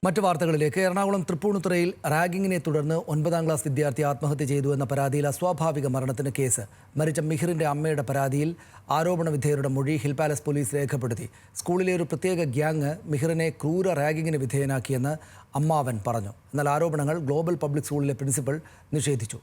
മറ്റു വാർത്തകളിലേക്ക്. എറണാകുളം തൃപ്പൂണിത്തുറയിൽ റാഗിങ്ങിനെ തുടർന്ന് 9ാം ക്ലാസ് വിദ്യാർത്ഥി ആത്മഹത്യ ചെയ്തു എന്ന പരാതിയിൽ അസ്വാഭാവിക മരണത്തിന് കേസ്. മരിച്ച മിഹിറിന്റെ അമ്മയുടെ പരാതിയിൽ ആരോപണ വിധേയരുടെ മൊഴി ഹിൽ പാലസ് പോലീസ് രേഖപ്പെടുത്തി. സ്കൂളിലെ ഒരു പ്രത്യേക ഗ്യാങ് മിഹിറിനെ ക്രൂര റാഗിങ്ങിന് വിധേയനാക്കിയെന്ന് അമ്മാവൻ പറഞ്ഞു. എന്നാൽ ആരോപണങ്ങൾ ഗ്ലോബൽ പബ്ലിക് സ്കൂളിലെ പ്രിൻസിപ്പൽ നിഷേധിച്ചു.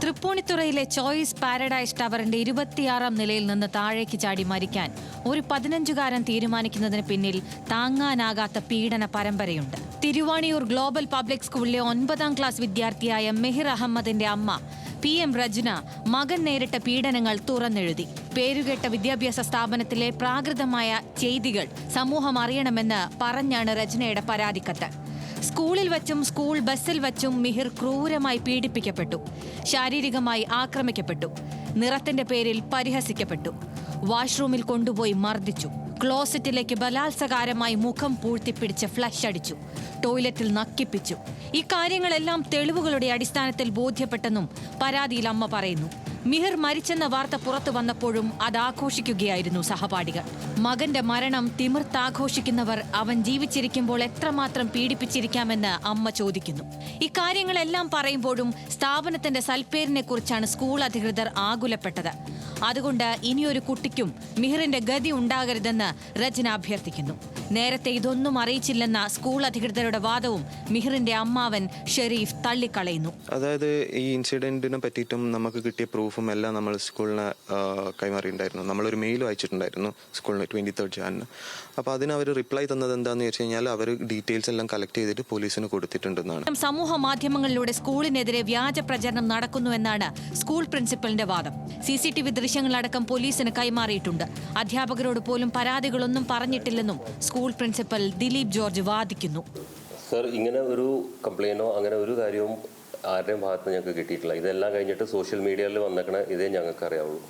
തൃപ്പൂണിത്തുറയിലെ ചോയ്സ് പാരഡൈസ് ടവറിന്റെ 26ാം നിലയിൽ നിന്ന് താഴേക്ക് ചാടി മരിക്കാൻ ഒരു 15-കാരൻ തീരുമാനിക്കുന്നതിന് പിന്നിൽ താങ്ങാനാകാത്ത പീഡന പരമ്പരയുണ്ട്. തിരുവാണിയൂർ ഗ്ലോബൽ പബ്ലിക് സ്കൂളിലെ 9ാം ക്ലാസ് വിദ്യാർത്ഥിയായ മെഹിർ അഹമ്മദിന്റെ അമ്മ PM രജ്ന മകൻ നേരിട്ട പീഡനങ്ങൾ തുറന്നെഴുതി. പേരുകേട്ട വിദ്യാഭ്യാസ സ്ഥാപനത്തിലെ പ്രാകൃതമായ ചെയ്തികൾ സമൂഹം അറിയണമെന്ന് പറഞ്ഞാണ് രജ്നയുടെ പരാതിക്കത്ത്. സ്കൂളിൽ വച്ചും സ്കൂൾ ബസ്സിൽ വച്ചും മിഹിർ ക്രൂരമായി പീഡിപ്പിക്കപ്പെട്ടു. ശാരീരികമായി ആക്രമിക്കപ്പെട്ടു. നിറത്തിന്റെ പേരിൽ പരിഹസിക്കപ്പെട്ടു. വാഷ്റൂമിൽ കൊണ്ടുപോയി മർദ്ദിച്ചു. ക്ലോസറ്റിലേക്ക് ബലാത്സകാരമായി മുഖം പൂഴ്ത്തിപ്പിടിച്ച് ഫ്ലഷ് അടിച്ചു. ടോയ്ലറ്റിൽ നക്കിപ്പിച്ചു. ഇക്കാര്യങ്ങളെല്ലാം തെളിവുകളുടെ അടിസ്ഥാനത്തിൽ ബോധ്യപ്പെട്ടെന്നും പരാതിയിൽ അമ്മ പറയുന്നു. മിഹിർ മരിച്ചെന്ന വാർത്ത പുറത്തു വന്നപ്പോഴും അത് ആഘോഷിക്കുകയായിരുന്നു സഹപാഠികൾ. മകന്റെ മരണം തിമിർത്താഘോഷിക്കുന്നവർ അവൻ ജീവിച്ചിരിക്കുമ്പോൾ എത്രമാത്രം പീഡിപ്പിച്ചിരിക്കാമെന്ന് അമ്മ ചോദിക്കുന്നു. ഇക്കാര്യങ്ങളെല്ലാം പറയുമ്പോഴും സ്ഥാപനത്തിന്റെ സൽപ്പേരിനെ കുറിച്ചാണ് സ്കൂൾ അധികൃതർ ആകുലപ്പെട്ടത്. അതുകൊണ്ട് ഇനിയൊരു കുട്ടിക്കും മിഹിറിന്റെ ഗതി ഉണ്ടാകരുതെന്ന് രചന അഭ്യർത്ഥിക്കുന്നു. നേരത്തെ ഇതൊന്നും അറിയിച്ചില്ലെന്ന സ്കൂൾ അധികൃതരുടെ വാദവും മിഹിറിന്റെ അമ്മാവൻ ഷെരീഫ് തള്ളിക്കളയുന്നു. അതായത് ഈ ഇൻസിഡന്റിനെ പറ്റിയിട്ടും നമുക്ക് കിട്ടിയ പ്രൂഫും എല്ലാം നമ്മൾ സ്കൂളിന് കൈമാറിയിട്ടുണ്ടായിരുന്നു. നമ്മളൊരു മെയിൽ അയച്ചിട്ടുണ്ടായിരുന്നു സ്കൂളിന് 23rd January. അപ്പോൾ അതിന് അവർ റിപ്ലൈ തന്നത് എന്താണെന്ന് വെച്ച് കഴിഞ്ഞാൽ അവർ ഡീറ്റെയിൽസ് എല്ലാം കളക്ട് ചെയ്തിട്ട് പോലീസിന് കൊടുത്തിട്ടുണ്ടെന്നാണ്. സമൂഹ മാധ്യമങ്ങളിലൂടെ സ്കൂളിനെതിരെ വ്യാജ പ്രചരണം നടക്കുന്നുവെന്നാണ് സ്കൂൾ പ്രിൻസിപ്പലിന്റെ വാദം. CCTV ദൃശ്യങ്ങളടക്കം പോലീസിന് കൈമാറിയിട്ടുണ്ട്. അധ്യാപകരോട് പോലും പരാതികളൊന്നും പറഞ്ഞിട്ടില്ലെന്നും സ്കൂൾ പ്രിൻസിപ്പൽ ദിലീപ് ജോർജ് വാദിക്കുന്നു. സർ, ഇങ്ങനെ ഒരു കംപ്ലൈന്റോ അങ്ങനെ ഒരു കാര്യവും ആരുടെയും ഭാഗത്ത് ഞങ്ങൾക്ക് കിട്ടിയിട്ടില്ല. ഇതെല്ലാം കഴിഞ്ഞിട്ട് സോഷ്യൽ മീഡിയയിൽ വന്നേക്കണ ഇതേ ഞങ്ങൾക്ക് അറിയാവുള്ളൂ.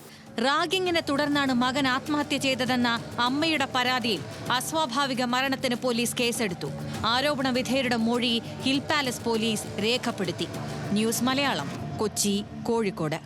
റാഗിങ്ങിനെ തുടർന്നാണ് മകൻ ആത്മഹത്യ ചെയ്തതെന്ന അമ്മയുടെ പരാതിയിൽ അസ്വാഭാവിക മരണത്തിന് പോലീസ് കേസെടുത്തു. ആരോപണ വിധേയരുടെ മൊഴി ഹിൽ പാലസ് പോലീസ് രേഖപ്പെടുത്തി. ന്യൂസ് മലയാളം, കൊച്ചി, കോഴിക്കോട്.